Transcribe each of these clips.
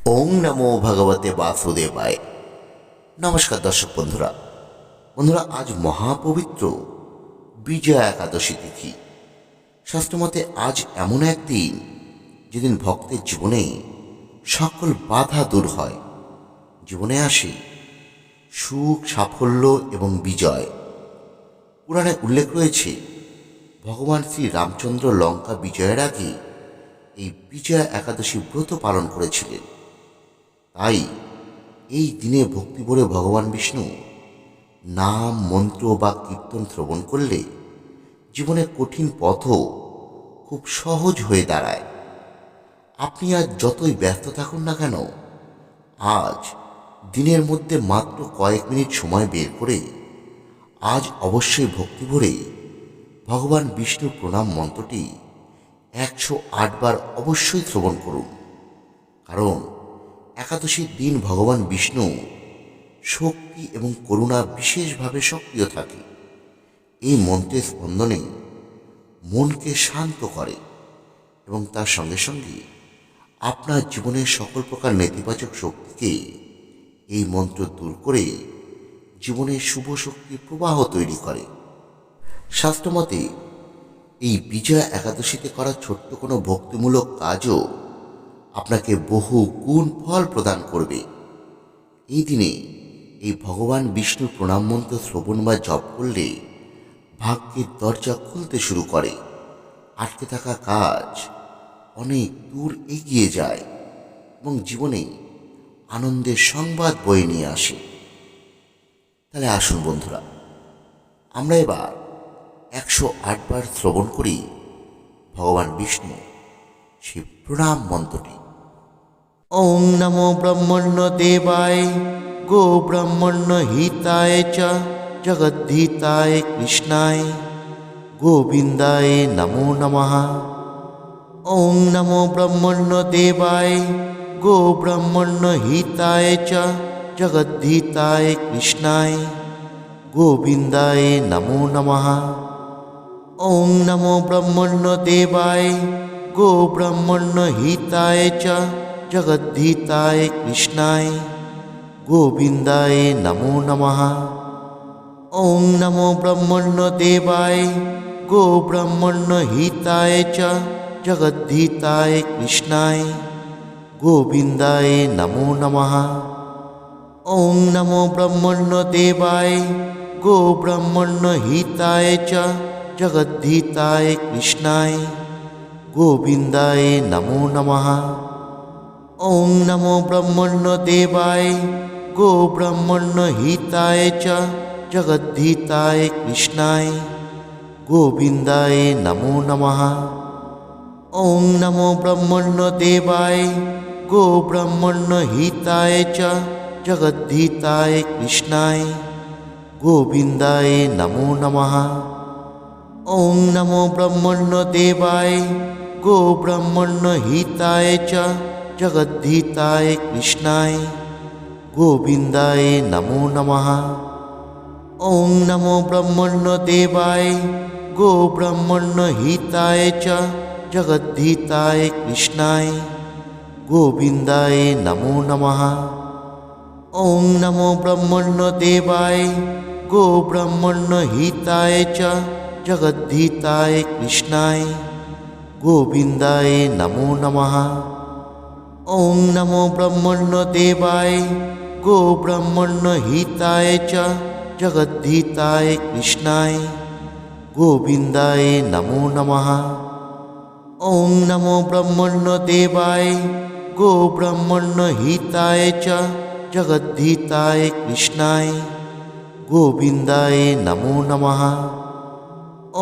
ওং নমো ভগবতে বাসুদেবায়। নমস্কার দর্শক বন্ধুরা। আজ মহাপবিত্র বিজয়া একাদশী তিথি। শাস্ত্রমতে আজ এমন একদিন যেদিন ভক্তের জীবনে সকল বাধা দূর হয়, জীবনে আসে সুখ, সাফল্য এবং বিজয়। পুরাণে উল্লেখ রয়েছে ভগবান শ্রী রামচন্দ্র লঙ্কা বিজয়ের আগে এই বিজয়া একাদশী ব্রত পালন করেছিলেন। তাই এই দিনে ভক্তি ভরে ভগবান বিষ্ণু নাম, মন্ত্র বা কীর্তন শ্রবণ করলে জীবনের কঠিন পথও খুব সহজ হয়ে দাঁড়ায়। আপনি আজ যতই ব্যস্ত থাকুন না কেন, আজ দিনের মধ্যে মাত্র কয়েক মিনিট সময় বের করে আজ অবশ্যই ভক্তি ভরে ভগবান বিষ্ণুর প্রণাম মন্ত্রটি 108 বার অবশ্যই শ্রবণ করুন। কারণ একাদশীর দিন ভগবান বিষ্ণু শক্তি এবং করুণা বিশেষভাবে সক্রিয় থাকে। এই মন্ত্রের স্পন্দনে মনকে শান্ত করে এবং তার সঙ্গে সঙ্গে আপনার জীবনের সকল প্রকার নেতিবাচক শক্তিকে এই মন্ত্র দূর করে জীবনের শুভ শক্তির প্রবাহ তৈরি করে। শাস্ত্রমতে এই বিজয়া একাদশীতে করা ছোট্ট কোনো ভক্তিমূলক কাজও আপনাকে বহু গুণ ফল প্রদান করবে। এই দিনে এই ভগবান বিষ্ণুর প্রণাম মন্ত্র শ্রবণ বা জপ করলে ভাগ্যের দরজা খুলতে শুরু করে, আটকে থাকা কাজ অনেক দূর এগিয়ে যায় এবং জীবনে আনন্দের সংবাদ বয়ে নিয়ে আসে। তাহলে আসুন বন্ধুরা, আমরা এবার 108 বার শ্রবণ করি ভগবান বিষ্ণু সেই প্রণাম মন্ত্রটি। ওং নমো ব্রহ্মণ্য দেবায় গো ব্রহ্মণ্য হিতায় চ জগদ্ধিতায় কৃষ্ণায় গোবিন্দায় নমো নমঃ। ওং নমো ব্রহ্মণ্য দেবায় গো ব্রহ্মণ্য হিতায় চ জগদ্ধিতায় কৃষ্ণায় গোবিন্দায় নমো নমঃ। ওং নমো ব্রহ্মণ্য দেবায় গো ব্রহ্মণ্য হিতায় চ জগদ্ধিতায় কৃষ্ণায় গোবিন্দায় নমো নমঃ। ওং নমো ব্রহ্মণ্য দেবায় গো ব্রহ্মণ্য হিতায় চ জগদ্ধিতায় কৃষ্ণায় গোবিন্দায় নমো নমঃ। ওং নমো ব্রহ্মণ্য দেবায় গো ব্রহ্মণ্য হিতায় চ জগদ্ধিতায় কৃষ্ণায় গোবিন্দায় নমো নমঃ। ওং নমো ব্রহ্মণ্য দেবায় গো ব্রহ্মণ্য হিতায় চ জগদ্ধিতায় কৃষ্ণায় গোবিন্দায় নমো নমঃ। ওং নমো ব্রহ্মণ্য দেবায় গো ব্রহ্মণ্য হিতায় চ জগদ্ধিতায় কৃষ্ণায় গোবিন্দায় নমো নমঃ। ওং নমো ব্রহ্মণ্য দেবায় গো ব্রহ্মণ্য হিতায় চ জগদ্ধিতায় কৃষ্ণায় গোবিন্দায় নমো নমঃ। ওং নমো ব্রহ্মণ্য দেবায় গো ব্রহ্মণ্য হিতায় চ জগদ্ধিতায় কৃষ্ণায় গোবিন্দায় নমো নমঃ। ওং নমো ব্রহ্মণ্য দেবায় গো ব্রহ্মণ্য হিতায় চ জগদ্ধিতায় কৃষ্ণায় গোবিন্দায় নমো নমঃ। ওং নমো ব্রহ্মণ্য দেবায় গো ব্রহ্মণ্য হিতায় চ জগদ্ধিতায় কৃষ্ণায় গোবিন্দায় নমো নমঃ। ওং নমো ব্রহ্মণ্য দেবায় গো ব্রহ্মণ্য হিতায় চ জগদ্ধিতায় কৃষ্ণায় গোবিন্দায় নমো নমঃ।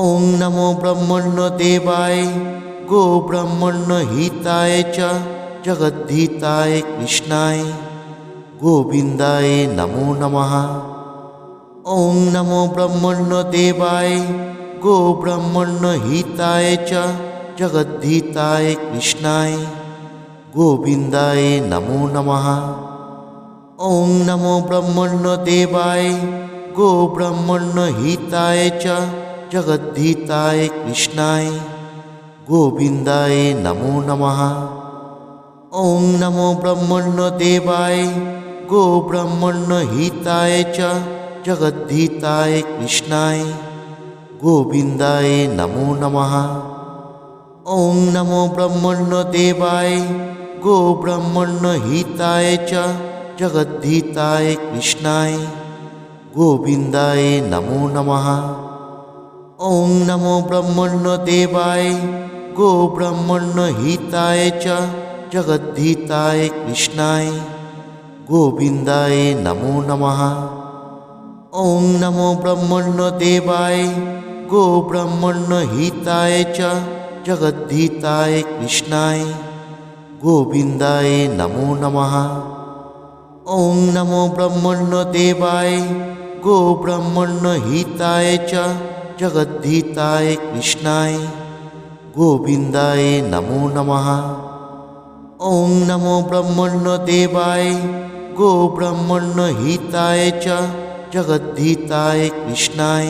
ওং নমো ব্রহ্মণ্য দেবায় গো ব্রহ্মণ্য হিতায় চ জগদ্ধিতায় কৃষ্ণায় গোবিন্দায় নমো নমঃ। ওং নমো ব্রহ্মণ্য দেবায় গো ব্রহ্মণ্য হিতায় চ জগদ্ধিতায় কৃষ্ণায় গোবিন্দায় নমো নমঃ। ওং নমো ব্রহ্মণ্য দেবায় গো ব্রহ্মণ্য হিতায় চ জগদ্ধিতায় কৃষ্ণায় গোবিন্দায় নমো নমঃ। ॐ नमो ब्रह्मण्यदेवाय गोब्राह्मण्यहिताय च जगद्धिताय कृष्णाय गोविन्दाय नमो नमः। ॐ नमो ब्रह्मण्यदेवाय गोब्राह्मण्यहिताय च जगद्धिताय कृष्णाय गोविन्दाय नमो नमः। ॐ नमो ब्रह्मण्यदेवाय गोब्राह्मण्यहिताय च जगद्धिताय कृष्णाय गोविन्दाय नमो नमः। ॐ नमो ब्रह्मण्यदेवाय गोब्राह्मण्यहिताय च जगद्धिताय कृष्णाय गोविन्दाय नमो नमः। ॐ नमो ब्रह्मण्यदेवाय गोब्राह्मण्यहिताय च जगद्धिताय कृष्णाय गोविन्दाय नमो नमः। ॐ नमो ब्रह्मण्यदेवाय गोब्राह्मण्यहिताय च जगद्धिताय कृष्णाय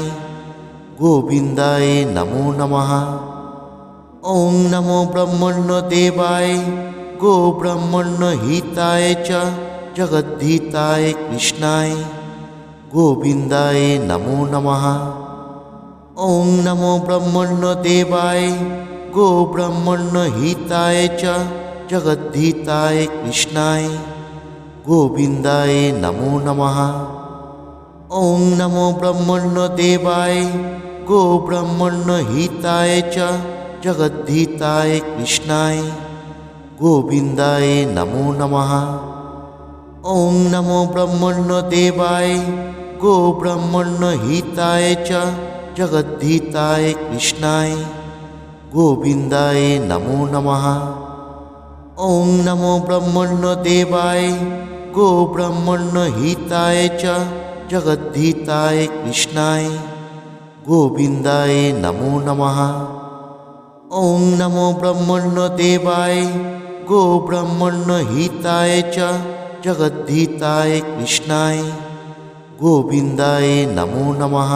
गोविन्दाय नमो नमः। ॐ नमो ब्रह्मण्यदेवाय गोब्राह्मण्यहिताय च जगद्धिताय कृष्णाय गोविन्दाय नमो नमः। ॐ नमो ब्रह्मण्यदेवाय गोब्राह्मण्यहिताय च जगद्धिताय कृष्णाय गोविन्दाय नमो नमः। ॐ नमो ब्रह्मण्यदेवाय गोब्राह्मण्यहिताय च जगद्धिताय कृष्णाय गोविन्दाय नमो नमः। ॐ नमो ब्रह्मण्यदेवाय गोब्राह्मण्यहिताय च जगद्धिताय कृष्णाय गोविन्दाय नमो नमः। ॐ नमो ब्रह्मण्यदेवाय गोब्राह्मण्यहिताय च जगद्धिताय कृष्णाय गोविन्दाय नमो नमः। ॐ नमो ब्रह्मण्यदेवाय गोब्राह्मण्यहिताय च जगद्धिताय कृष्णाय गोविन्दाय नमो नमः।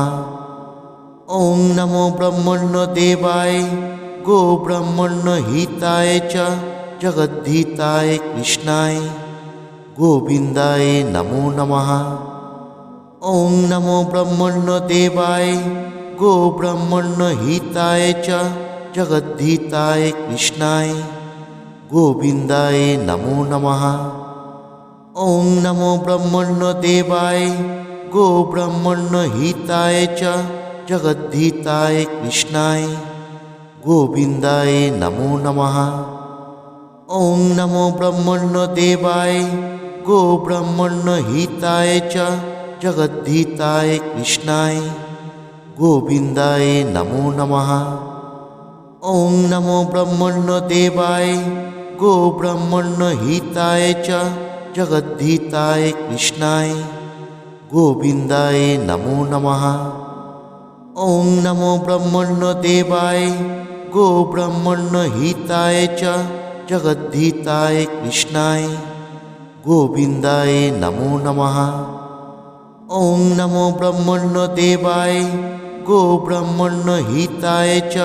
ॐ नमो ब्रह्मण्यदेवाय गोब्राह्मण्यहिताय च जगद्धिताय कृष्णाय गोविन्दाय नमो नमः। ॐ नमो ब्रह्मण्यदेवाय गोब्राह्मण्यहिताय च जगद्धिताय कृष्णाय गोविन्दाय नमो नमः। ॐ नमो ब्रह्मण्यदेवाय गोब्राह्मण्यहिताय च जगद्धिताय कृष्णाय गोविन्दाय नमो नमः। ॐ नमो ब्रह्मण्यदेवाय गोब्राह्मण्यहिताय च जगद्धिताय कृष्णाय गोविन्दाय नमो नमः। ॐ नमो ब्रह्मण्यदेवाय गोब्राह्मण्यहिताय च जगद्धिताय कृष्णाय गोविन्दाय नमो नमः। ॐ नमो ब्रह्मण्यदेवाय गोब्राह्मण्यहिताय च जगद्धिताय कृष्णाय गोविन्दाय नमो नमः। ॐ नमो ब्रह्मण्यदेवाय गोब्राह्मण्यहिताय च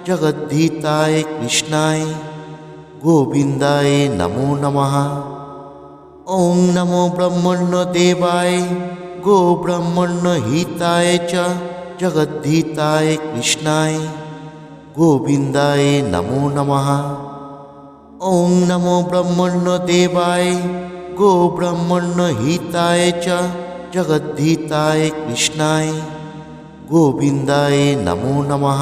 जगद्धिताय कृष्णाय गोविन्दाय नमो नमः। ॐ नमो ब्रह्मण्यदेवाय गोब्राह्मण्यहिताय च जगद्धिताय कृष्णाय गोविन्दाय नमो नमः। ॐ नमो ब्रह्मण्यदेवाय गोब्राह्मण्यहिताय च जगद्धिताय कृष्णाय गोविन्दाय नमो नमः।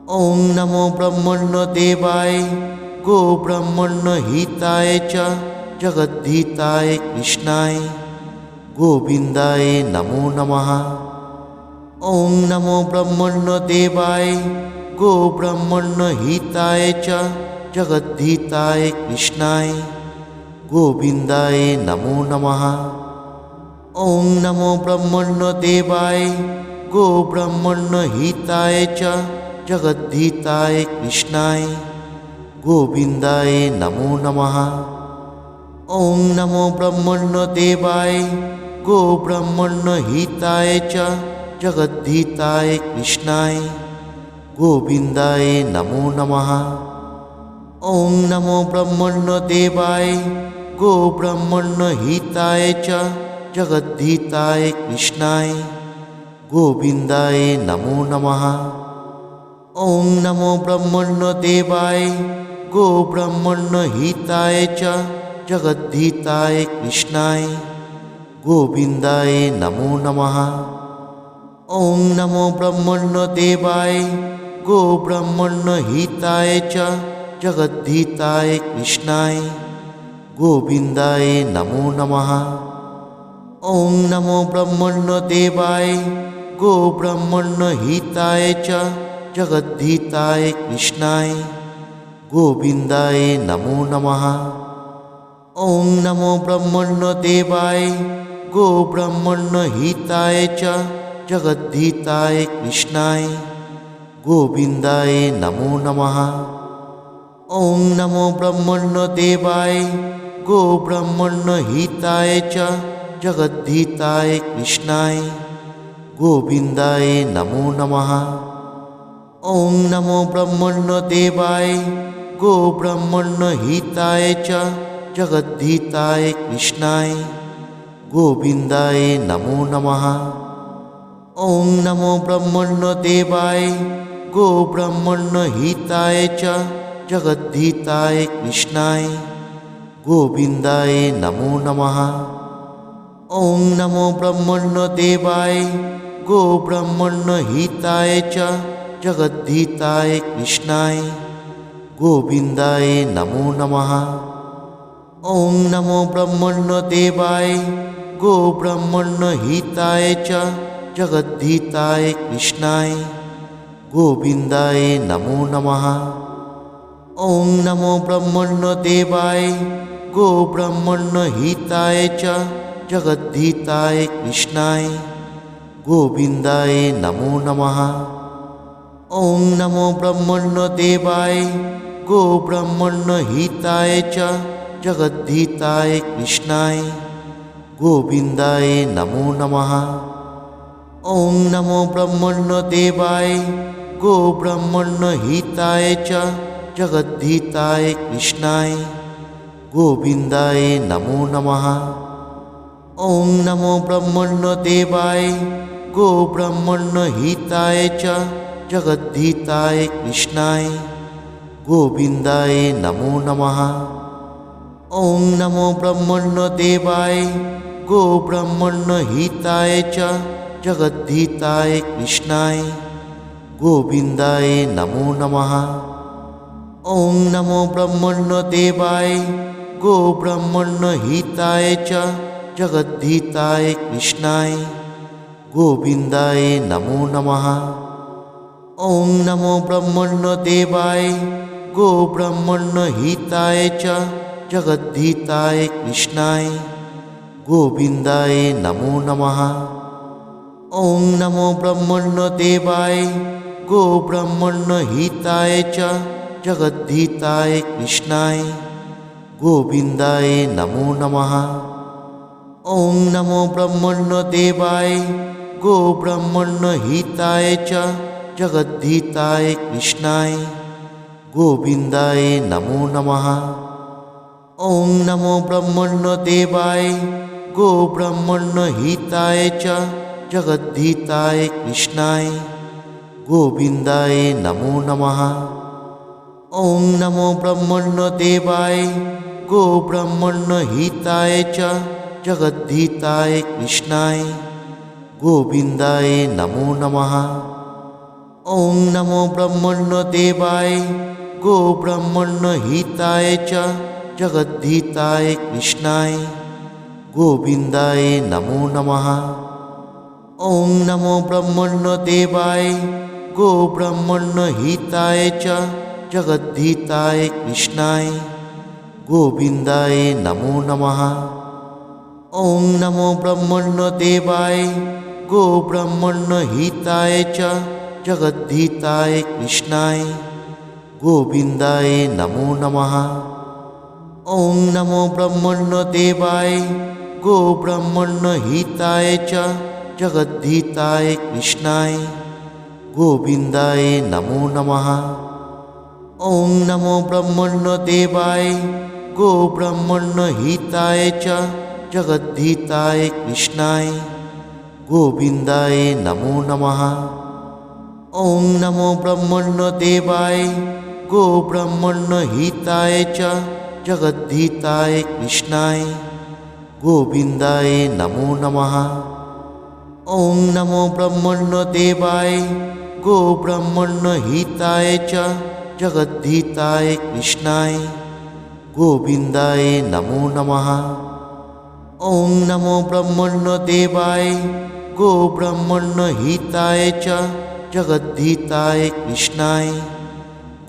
ॐ नमो ब्रह्मण्यदेवाय गोब्राह्मण्यहिताय च जगद्धिताय कृष्णाय गोविन्दाय नमो नमः। ॐ नमो ब्रह्मण्यदेवाय गोब्राह्मण्यहिताय च जगद्धिताय कृष्णाय गोविन्दाय नमो नमः। ॐ नमो ब्रह्मण्यदेवाय गोब्राह्मण्यहिताय च जगद्धिताय कृष्णाय गोविन्दाय नमो नमः। ॐ नमो ब्रह्मण्यदेवाय गोब्राह्मण्यहिताय च जगद्धिताय कृष्णाय गोविन्दाय नमो नमः। ॐ नमो ब्रह्मण्यदेवाय गोब्रह्मण्यहिताय च जगद्धिताय कृष्णाय गोविन्दाय नमो नमः। ॐ नमो ब्रह्मण्यदेवाय गोब्रह्मण्यहिताय च जगद्धिताय कृष्णाय गोविन्दाय नमो नमः। ॐ नमो ब्रह्मण्यदेवाय गोब्रह्मण्यहिताय च जगद्धिताय कृष्णाय गोविन्दाय नमो नमः। ॐ नमो ब्रह्मण्यदेवाय गोब्रह्मण्यहिताय च जगद्धिताय कृष्णाय गोविन्दाय नमो नमः। ॐ नमो ब्रह्मण्यदेवाय गोब्रह्मण्यहिताय च जगद्धिताय कृष्णाय गोविन्दाय नमो नमः। ॐ नमो ब्रह्मण्यदेवाय गोब्रह्मण्यहिताय च जगद्धिताय कृष्णाय गोविन्दाय नमो नमः। ॐ नमो ब्रह्मण्यदेवाय गोब्रह्मण्यहिताय च जगद्धिताय कृष्णाय गोविन्दाय नमो नमः। ॐ नमो ब्रह्मण्यदेवाय गोब्रह्मण्यहिताय च जगद्धिताय कृष्णाय गोविन्दाय नमो नमः। ॐ नमो ब्रह्मण्यदेवाय गोब्रह्मण्यहिताय च जगद्धिताय कृष्णाय गोविन्दाय नमो नमः। ॐ नमो ब्रह्मण्यदेवाय गोब्रह्मण्यहिताय च जगद्धिताय कृष्णाय गोविन्दाय नमो नमः। ॐ नमो ब्रह्मण्यदेवाय गोब्रह्मण्यहिताय च जगद्धिताय कृष्णाय गोविन्दाय नमो नमः। ॐ नमो ब्रह्मण्यदेवाय गोब्रह्मण्यहिताय च जगद्धिताय कृष्णाय गोविन्दाय नमो नमः। ॐ नमो ब्रह्मण्यदेवाय गोब्रह्मण्यहिताय च जगद्धिताय कृष्णाय गोविन्दाय नमो नमः। ॐ नमो ब्रह्मण्यदेवाय गोब्रह्मण्यहिताय च जगद्धिताय कृष्णाय गोविन्दाय नमो नमः। ॐ नमो ब्रह्मण्यदेवाय गोब्रह्मण्यहिताय च जगद्धिताय कृष्णाय गोविन्दाय नमो नमः। ॐ नमो ब्रह्मण्यदेवाय गोब्रह्मण्यहिताय च जगद्धिताय कृष्णाय गोविन्दाय नमो नमः। ॐ नमो ब्रह्मण्यदेवाय गोब्रह्मण्यहिताय च जगद्धिताय कृष्णाय गोविन्दाय नमो नमः। ॐ नमो ब्रह्मण्यदेवाय गोब्रह्मण्यहिताय च जगद्धिताय कृष्णाय गोविन्दाय नमो नमः। ॐ नमो ब्रह्मण्यदेवाय गोब्रह्मण्यहिताय च जगद्धिताय कृष्णाय गोविन्दाय नमो नमः। ॐ नमो ब्रह्मण्यदेवाय गोब्रह्मण्यहिताय च जगद्धिताय कृष्णाय गोविन्दाय नमो नमः। ॐ नमो ब्रह्मण्यदेवाय गोब्रह्मण्यहिताय च जगद्धिताय कृष्णाय गोविन्दाय नमो नमः। ॐ नमो ब्रह्मण्यदेवाय गोब्रह्मण्यहिताय च जगद्धिताय कृष्णाय गोविन्दाय नमो नमः। ॐ नमो ब्रह्मण्यदेवाय गोब्रह्मण्यहिताय च जगद्धिताय कृष्णाय गोविन्दाय नमो नमः। ॐ नमो ब्रह्मण्यदेवाय गोब्रह्मण्यहिताय च जगद्धिताय कृष्णाय गोविन्दाय नमो नमः। ॐ नमो ब्रह्मण्यदेवाय गोब्रह्मण्यहिताय च जगद्धिताय कृष्णाय गोविन्दाय नमो नमः। ॐ नमो ब्रह्मण्यदेवाय गोब्राह्मण्यहिताय च जगद्धिताय कृष्णाय गोविन्दाय नमो नमः। ॐ नमो ब्रह्मण्यदेवाय गोब्राह्मण्यहिताय च जगद्धिताय कृष्णाय गोविन्दाय नमो नमः। ॐ नमो ब्रह्मण्यदेवाय गोब्राह्मण्यहिताय च जगद्धिताय कृष्णाय गोविन्दाय नमो नमः। ॐ नमो ब्रह्मण्यदेवाय गोब्राह्मण्यहिताय च जगद्धिताय कृष्णाय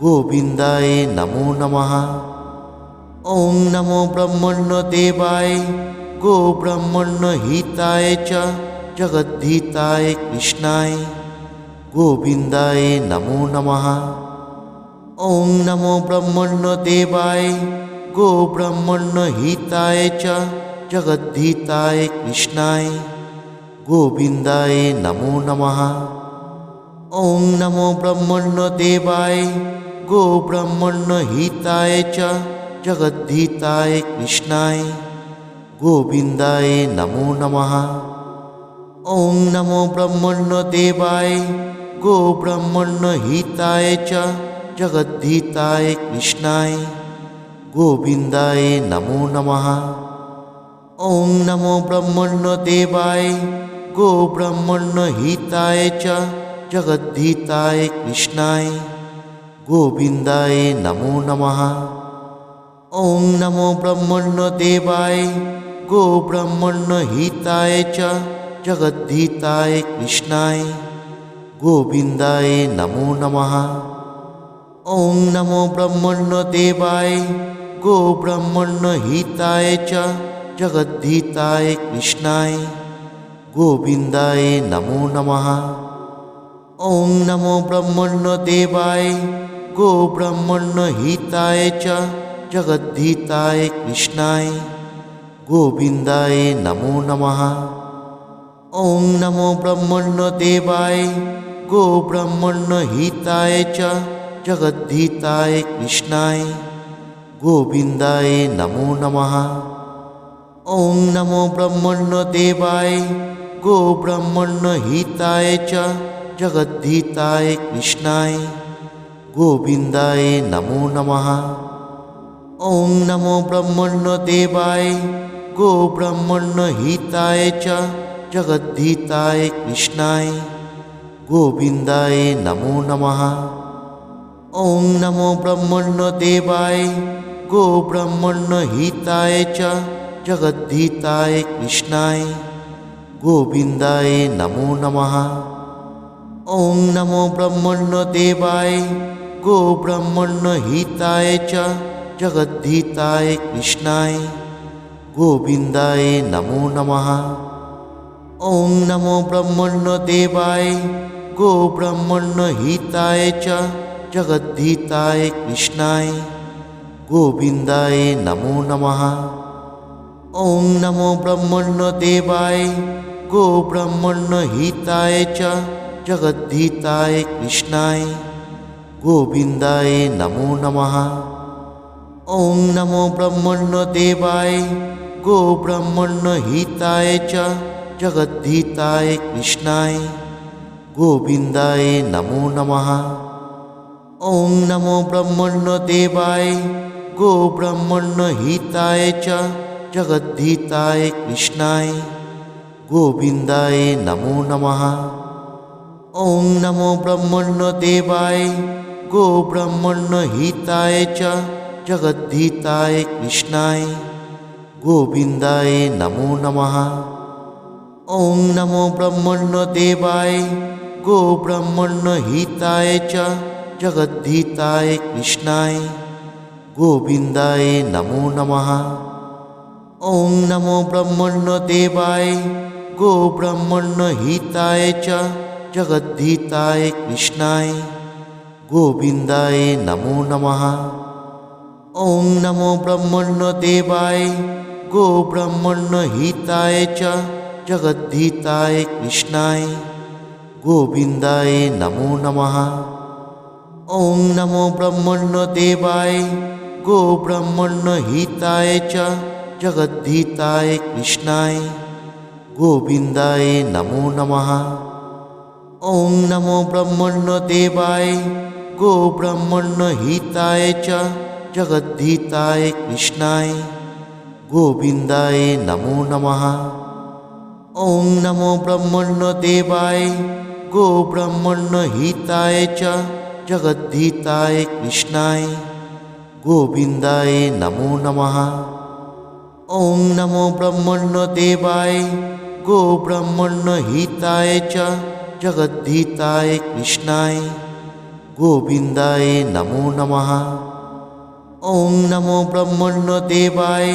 गोविन्दाय नमो नमः। ॐ नमो ब्रह्मण्यदेवाय गोब्राह्मण्यहिताय च जगद्धिताय कृष्णाय गोविन्दाय नमो नमः। ॐ नमो ब्रह्मण्यदेवाय गोब्राह्मण्यहिताय च जगद्धिताय कृष्णाय गोविन्दाय नमो नमः। ॐ नमो ब्रह्मण्यदेवाय गोब्राह्मण्यहिताय च जगद्धिताय कृष्णाय गोविन्दाय नमो नमः। ॐ नमो ब्रह्मण्यदेवाय गोब्राह्मण्यहिताय च जगद्धिताय कृष्णाय गोविन्दाय नमो नमः। ॐ नमो ब्रह्मण्यदेवाय गोब्राह्मण्यहिताय च जगद्धिताय कृष्णाय गोविन्दाय नमो नमः। ॐ नमो ब्रह्मण्यदेवाय गोब्राह्मण्यहिताय च जगद्धिताय कृष्णाय गोविन्दाय नमो नमः। ॐ नमो ब्रह्मण्यदेवाय गोब्राह्मण्यहिताय च जगद्धिताय कृष्णाय गोविन्दाय नमो नमः। ॐ नमो ब्रह्मण्यदेवाय गोब्राह्मण्यहिताय च जगद्धिताय कृष्णाय गोविन्दाय नमो नमः। ॐ नमो ब्रह्मण्यदेवाय गोब्राह्मण्यहिताय च जगद्धिताय कृष्णाय गोविन्दाय नमो नमः। ॐ नमो ब्रह्मण्यदेवाय गोब्राह्मण्यहिताय च जगद्धिताय कृष्णाय गोविन्दाय नमो नमः। ॐ नमो ब्रह्मण्यदेवाय गोब्राह्मण्यहिताय च जगद्धिताय कृष्णाय गोविन्दाय नमो नमः। ॐ नमो ब्रह्मण्यदेवाय गोब्राह्मण्यहिताय च जगद्धिताय कृष्णाय गोविन्दाय नमो नमः। ॐ नमो ब्रह्मण्यदेवाय गोब्राह्मण्यहिताय च जगद्धिताय कृष्णाय गोविन्दाय नमो नमः। ॐ नमो ब्रह्मण्यदेवाय गोब्राह्मण्यहिताय च जगद्धिताय कृष्णाय गोविन्दाय नमो नमः। ॐ नमो ब्रह्मण्यदेवाय गोब्राह्मण्यहिताय च जगद्धिताय कृष्णाय गोविन्दाय नमो नमः। ॐ नमो ब्रह्मण्यदेवाय गोब्राह्मण्यहिताय च जगद्धिताय कृष्णाय गोविन्दाय नमो नमः। ॐ नमो ब्रह्मण्यदेवाय गोब्राह्मण्यहिताय च जगद्धिताय कृष्णाय गोविन्दाय नमो नमः। ॐ नमो ब्रह्मण्यदेवाय गोब्राह्मण्यहिताय च जगद्धिताय कृष्णाय गोविन्दाय नमो नमः। ॐ नमो ब्रह्मण्यदेवाय गोब्राह्मण्यहिताय च जगद्धिताय कृष्णाय गोविन्दाय नमो नमः। ॐ नमो ब्रह्मण्यदेवाय गोब्राह्मण्यहिताय च जगद्धिताय कृष्णाय गोविन्दाय नमो नमः। ॐ नमो ब्रह्मण्यदेवाय गोब्राह्मण्यहिताय च जगद्धिताय कृष्णाय गोविन्दाय नमो नमः। ॐ नमो ब्रह्मण्यदेवाय गोब्रह्मण्यहिताय च जगद्धिताय कृष्णाय गोविन्दाय नमो नमः। ॐ नमो ब्रह्मण्यदेवाय गोब्रह्मण्यहिताय च जगद्धिताय कृष्णाय गोविन्दाय नमो नमः। ॐ नमो ब्रह्मण्यदेवाय गोब्रह्मण्यहिताय च जगद्धिताय कृष्णाय गोविन्दाय नमो नमः। ॐ नमो ब्रह्मण्यदेवाय गोब्रह्मण्यहिताय च जगद्धिताय कृष्णाय गोविन्दाय नमो नमः। ॐ नमो ब्रह्मण्यदेवाय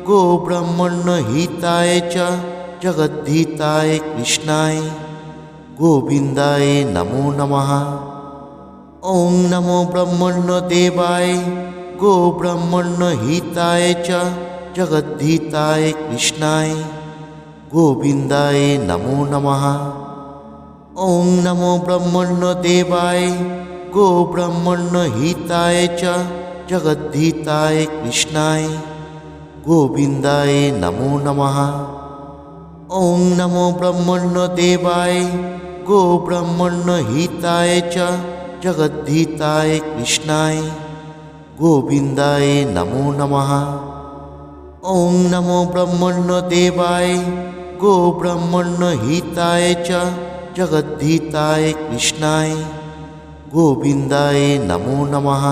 गोब्रह्मण्यहिताय च जगद्धिताय कृष्णाय गोविन्दाय नमो नमः। ॐ नमो ब्रह्मण्यदेवाय गोब्रह्मण्यहिताय च जगद्धिताय कृष्णाय गोविन्दाय नमो नमः। ॐ नमो ब्रह्मण्यदेवाय गोब्रह्मण्यहिताय च जगद्धिताय कृष्णाय गोविन्दाय नमो नमः। ॐ नमो ब्रह्मण्यदेवाय गोब्रह्मण्यहिताय च जगद्धिताय कृष्णाय गोविन्दाय नमो नमः। ॐ नमो ब्रह्मण्यदेवाय गोब्रह्मण्यहिताय च जगद्धिताय कृष्णाय गोविन्दाय नमो नमः।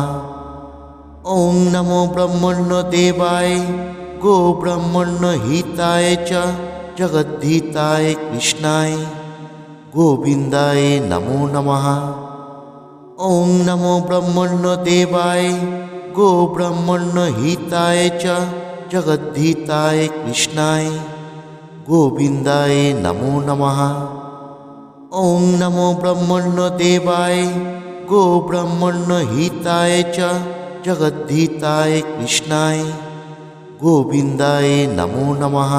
ॐ नमो ब्रह्मण्यदेवाय गोब्रह्मण्यहिताय च जगद्धिताय कृष्णाय गोविन्दाय नमो नमः। ॐ नमो ब्रह्मण्यदेवाय गोब्रह्मण्यहिताय च जगद्धिताय कृष्णाय गोविन्दाय नमो नमः। ॐ नमो ब्रह्मण्यदेवाय गोब्रह्मण्यहिताय च जगद्धिताय कृष्णाय गोविन्दाय नमो नमः।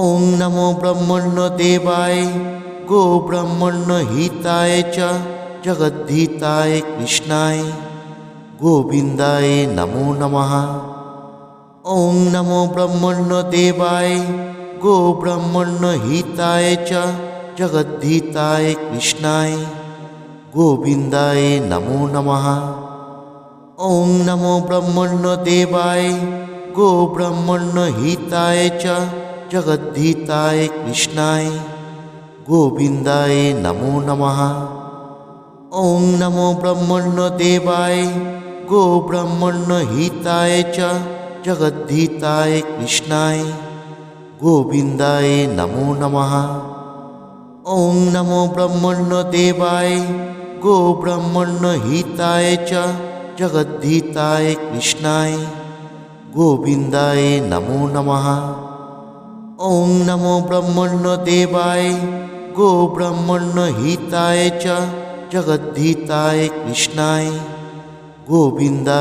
ॐ नमो ब्रह्मण्यदेवाय गोब्रह्मण्यहिताय च जगद्धिताय कृष्णाय गोविन्दाय नमो नमः। ॐ नमो ब्रह्मण्यदेवाय गोब्रह्मण्यहिताय च जगद्धिताय कृष्णाय गोविन्दाय नमो नमः। ॐ नमो ब्रह्मण्यदेवाय गोब्रह्मण्यहिताय च जगद्धिताय कृष्णाय गोविन्दाय नमो नमः। ॐ नमो ब्रह्मण्यदेवाय गोब्रह्मण्यहिताय च जगद्धिताय कृष्णाय गोविन्दाय नमो नमः। ॐ नमो ब्रह्मण्यदेवाय गोब्रह्मण्यहिताय च जगद्धिताय कृष्णाय गोविन्दाय नमो नमः। ॐ नमो ब्रह्मण्यदेवाय गोब्रह्मण्यहिताय च जगद्धिताय कृष्णाय गोविन्दाय